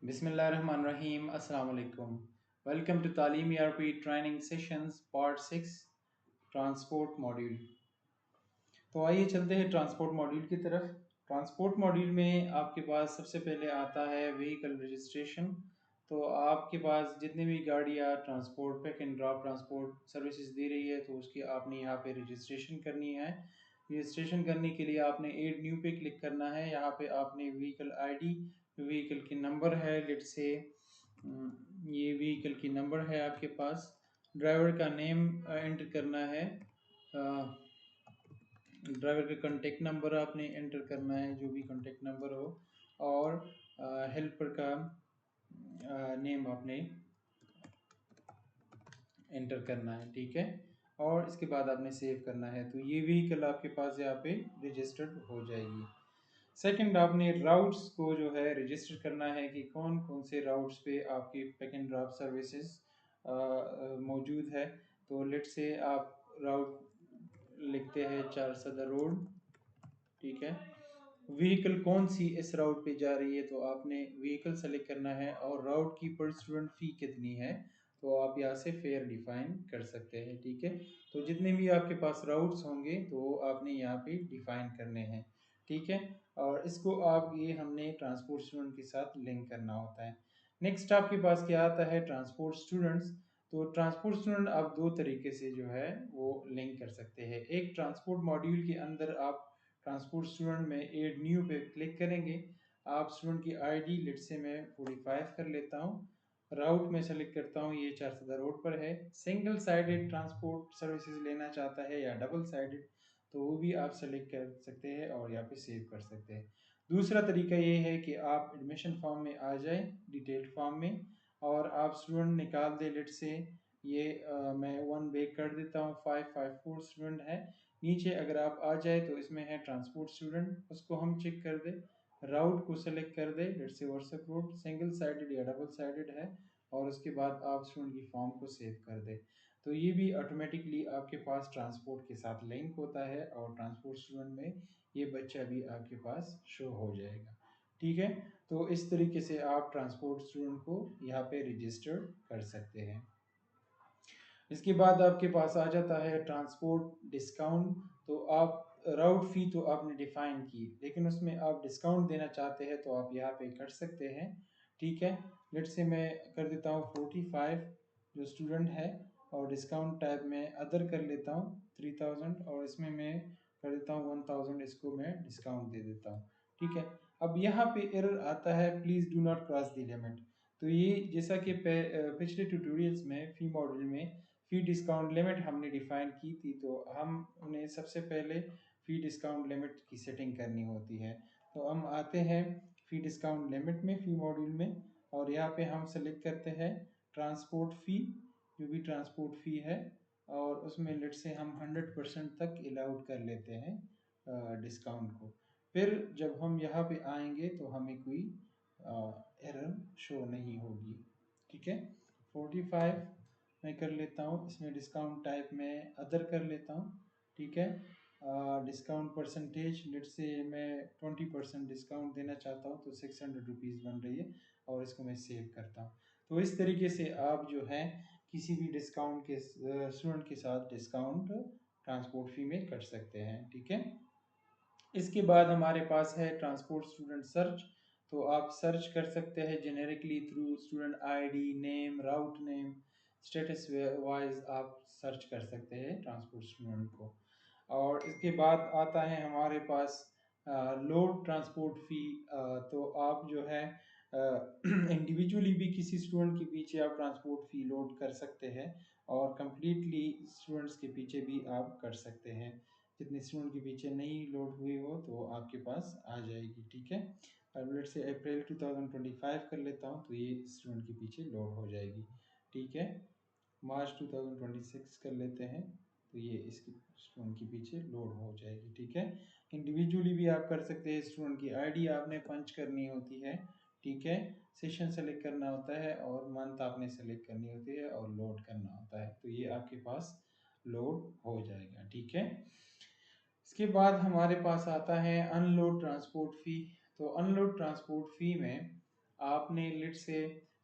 बिस्मिल्लाहिर्रहमानिर्रहीम अस्सलाम वालेकुम। वेलकम टू तालीम ERP training sessions part 6 transport module. तो आइए चलते हैं ट्रांसपोर्ट मॉड्यूल की तरफ। ट्रांसपोर्ट मॉड्यूल में आपके पास सबसे पहले आता है व्हीकल रजिस्ट्रेशन। तो आपके पास जितनी भी गाड़ियाँ transport pick and drop transport services दे रही है तो उसकी आपने यहाँ पे रजिस्ट्रेशन करनी है। रजिस्ट्रेशन करने के लिए आपने एड न्यू पे क्लिक करना है। यहाँ पे आपने व्हीकल आईडी, व्हीकल की नंबर है, लेट से ये व्हीकल की नंबर है आपके पास, ड्राइवर का नेम एंटर करना है, ड्राइवर का कॉन्टेक्ट नंबर आपने एंटर करना है, जो भी कॉन्टेक्ट नंबर हो, और हेल्पर का नेम आपने एंटर करना है, ठीक है। और इसके बाद आपने सेव करना है, तो ये व्हीकल आपके पास यहाँ पे रजिस्टर्ड हो जाएगी। सेकंड, आपने राउट्स को जो है रजिस्टर करना है कि कौन कौन से राउट्स पे आपकी पिक एंड ड्रॉप सर्विसेज मौजूद है। तो लेट से आप राउट लिखते हैं चार सदर रोड, ठीक है। व्हीकल कौन सी इस राउट पे जा रही है तो आपने व्हीकल सेलेक्ट करना है, और राउट की पर स्टूडेंट फ़ी कितनी है तो आप यहाँ से फेयर डिफाइन कर सकते हैं, ठीक है। तो जितने भी आपके पास राउट्स होंगे तो आपने यहाँ पे डिफाइन करने हैं, ठीक है। और इसको आप ये हमने ट्रांसपोर्ट स्टूडेंट के साथ लिंक करना होता है। नेक्स्ट आपके पास क्या आता है, ट्रांसपोर्ट स्टूडेंट्स। तो ट्रांसपोर्ट स्टूडेंट आप दो तरीके से जो है वो लिंक कर सकते हैं। एक, ट्रांसपोर्ट मॉड्यूल के अंदर आप ट्रांसपोर्ट स्टूडेंट में एड न्यू पे क्लिक करेंगे। आप स्टूडेंट की आईडी लेट से मैं 45 कर लेता हूँ, राउट में सेलेक्ट करता हूँ, ये चारसदा रोड पर है। सिंगल साइडेड ट्रांसपोर्ट सर्विसेज लेना चाहता है या डबल साइडेड, तो वो भी आप सेलेक्ट कर सकते हैं और यहाँ पे सेव कर सकते हैं। दूसरा तरीका ये है कि आप एडमिशन फॉर्म में आ जाए, डिटेल्ड फॉर्म में, और आप स्टूडेंट निकाल दे। लेट से ये मैं वन बैक कर देता हूँ, 554 स्टूडेंट है। नीचे अगर आप आ जाए तो इसमें है ट्रांसपोर्ट स्टूडेंट, उसको हम चेक कर दे, राउट को सेलेक्ट कर दे, लेट से व्हाट्सएप रोड सिंगल साइडेड या डबल साइडेड है, और उसके बाद आप स्टूडेंट की फॉर्म को सेव कर दे। तो ये भी ऑटोमेटिकली आपके पास ट्रांसपोर्ट के साथ लिंक होता है, और ट्रांसपोर्ट स्टूडेंट में ये बच्चा भी आपके पास शो हो जाएगा, ठीक है। तो इस तरीके से आप ट्रांसपोर्ट स्टूडेंट को यहाँ पे रजिस्टर कर सकते हैं। इसके बाद आपके पास आ जाता है ट्रांसपोर्ट डिस्काउंट। तो आप राउट फ़ी तो आपने डिफ़ाइन की, लेकिन उसमें आप डिस्काउंट देना चाहते हैं तो आप यहाँ पे कर सकते हैं, ठीक है। लेट से मैं कर देता हूँ 45 जो स्टूडेंट है, और डिस्काउंट टाइप में अदर कर लेता हूँ 3000, और इसमें मैं कर देता हूँ 1000, इसको मैं डिस्काउंट दे देता हूँ, ठीक है। अब यहाँ पे एरर आता है, please do not cross the limit. तो ये जैसा कि पिछले ट्यूटोरियल्स में फ़ी मॉडल में फ़ी डिस्काउंट लिमिट हमने डिफ़ाइन की थी, तो हम उन्हें सबसे पहले फ़ी डिस्काउंट लिमिट की सेटिंग करनी होती है। तो हम आते हैं फ़ी डिस्काउंट लिमिट में, फ़ी मॉड्यूल में, और यहाँ पे हम सेलेक्ट करते हैं ट्रांसपोर्ट फ़ी, जो भी ट्रांसपोर्ट फ़ी है, और उसमें लेट से हम 100% तक अलाउड कर लेते हैं डिस्काउंट को। फिर जब हम यहाँ पे आएंगे तो हमें कोई एरर शो नहीं होगी, ठीक है। 45 मैं कर लेता हूँ, इसमें डिस्काउंट टाइप में अदर कर लेता हूँ, ठीक है। डिस्काउंट परसेंटेज लेट से मैं 20% डिस्काउंट देना चाहता हूँ, तो 600 रुपीज़ बन रही है, और इसको मैं सेव करता हूँ। तो इस तरीके से आप जो है किसी भी डिस्काउंट के स्टूडेंट के साथ डिस्काउंट ट्रांसपोर्ट फ़ी में कर सकते हैं, ठीक है। इसके बाद हमारे पास है ट्रांसपोर्ट स्टूडेंट सर्च। तो आप सर्च कर सकते हैं generically through student ID, name, route name, status wise आप सर्च कर सकते हैं ट्रांसपोर्ट स्टूडेंट को। और इसके बाद आता है हमारे पास लोड ट्रांसपोर्ट फ़ी। तो आप जो है इंडिविजुअली भी किसी स्टूडेंट के पीछे आप ट्रांसपोर्ट फ़ी लोड कर सकते हैं, और कम्प्लीटली स्टूडेंट्स के पीछे भी आप कर सकते हैं। जितने स्टूडेंट के पीछे नहीं लोड हुई हो तो आपके पास आ जाएगी, ठीक है। अब लेट से अप्रैल 2025 कर लेता हूँ, तो ये स्टूडेंट के पीछे लोड हो जाएगी, ठीक है। मार्च 2026 कर लेते हैं, तो ये इसके स्टूडेंट के पीछे लोड हो जाएगी, ठीक है। इंडिविजुअली भी आप कर सकते हैं, स्टूडेंट की आईडी आपने पंच करनी होती है, ठीक है। सेशन सेलेक्ट करना होता है, और मंथ आपने सेलेक्ट करनी होती है, और लोड करना होता है, तो ये आपके पास लोड हो जाएगा, ठीक है। इसके बाद हमारे पास आता है अनलोड ट्रांसपोर्ट फ़ी। तो अनलोड ट्रांसपोर्ट फ़ी में आपने लेट से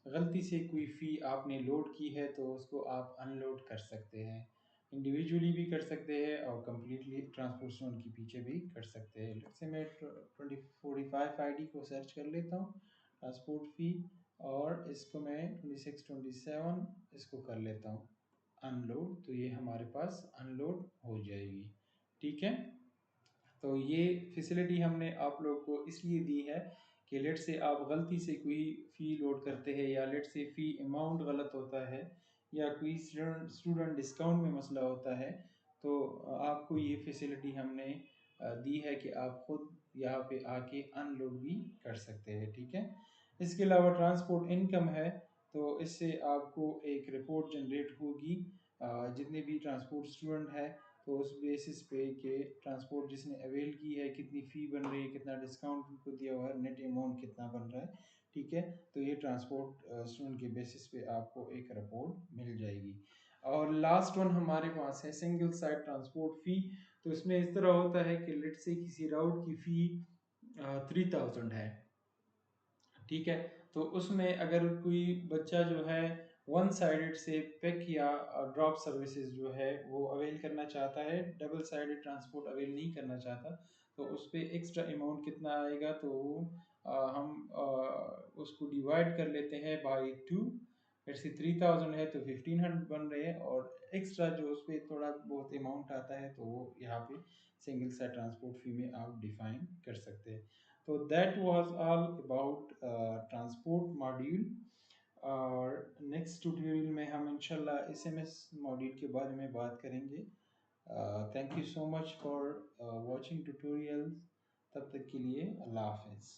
गलती से कोई फ़ी आपने लोड की है तो उसको आप अनलोड कर सकते हैं। इंडिविजुअली भी कर सकते हैं और कंप्लीटली ट्रांसपोर्ट ज़ोन के पीछे भी कर सकते हैं। लेट से मैं 2045 आईडी को सर्च कर लेता हूँ, ट्रांसपोर्ट फ़ी, और इसको मैं 2627 इसको कर लेता हूँ अनलोड, तो ये हमारे पास अनलोड हो जाएगी। ठीक है? तो ये फैसिलिटी हमने आप लोग को इसलिए दी है कि लेट से आप गलती से कोई फ़ी लोड करते हैं या लेट से फ़ी अमाउंट गलत होता है या कोई स्टूडेंट डिस्काउंट में मसला होता है, तो आपको ये फैसिलिटी हमने दी है कि आप खुद यहाँ पे आके अनलोड भी कर सकते हैं। ठीक है? इसके अलावा ट्रांसपोर्ट इनकम है, तो इससे आपको एक रिपोर्ट जनरेट होगी जितने भी ट्रांसपोर्ट स्टूडेंट है, तो उस बेसिस पे कि ट्रांसपोर्ट जिसने अवेल की है कितनी फ़ी बन रही है, कितना डिस्काउंट उनको दिया हुआ है, नेट अमाउंट कितना बन रहा है। ठीक है? तो ये ट्रांसपोर्ट स्टूडेंट के बेसिस पे आपको एक रिपोर्ट मिल जाएगी। और लास्ट वन हमारे पास है सिंगल साइड ट्रांसपोर्ट फ़ी। तो इसमें इस तरह होता है कि लेट से किसी राउट की फ़ी 3000 है। ठीक है? तो उसमें अगर कोई बच्चा जो है वन साइडेड से पिक या ड्रॉप सर्विसेज जो है वो अवेल करना चाहता है, डबल साइडेड ट्रांसपोर्ट अवेल नहीं करना चाहता, तो उस पे एक्स्ट्रा अमाउंट कितना आएगा, तो हम उसको डिवाइड कर लेते हैं बाई 2। जैसे 3000 है तो 1500 बन रहे हैं, और एक्स्ट्रा जो उस पर थोड़ा बहुत अमाउंट आता है तो वो यहाँ पे सिंगल साइड ट्रांसपोर्ट फी में आप डिफाइन कर सकते हैं। तो that was all about transport module. और नेक्स्ट ट्यूटोरियल में हम इंशाल्लाह एसएमएस मॉड्यूल के बारे में बात करेंगे। Thank you so much for watching tutorial. तब तक के लिए अल्लाह हाफिज़।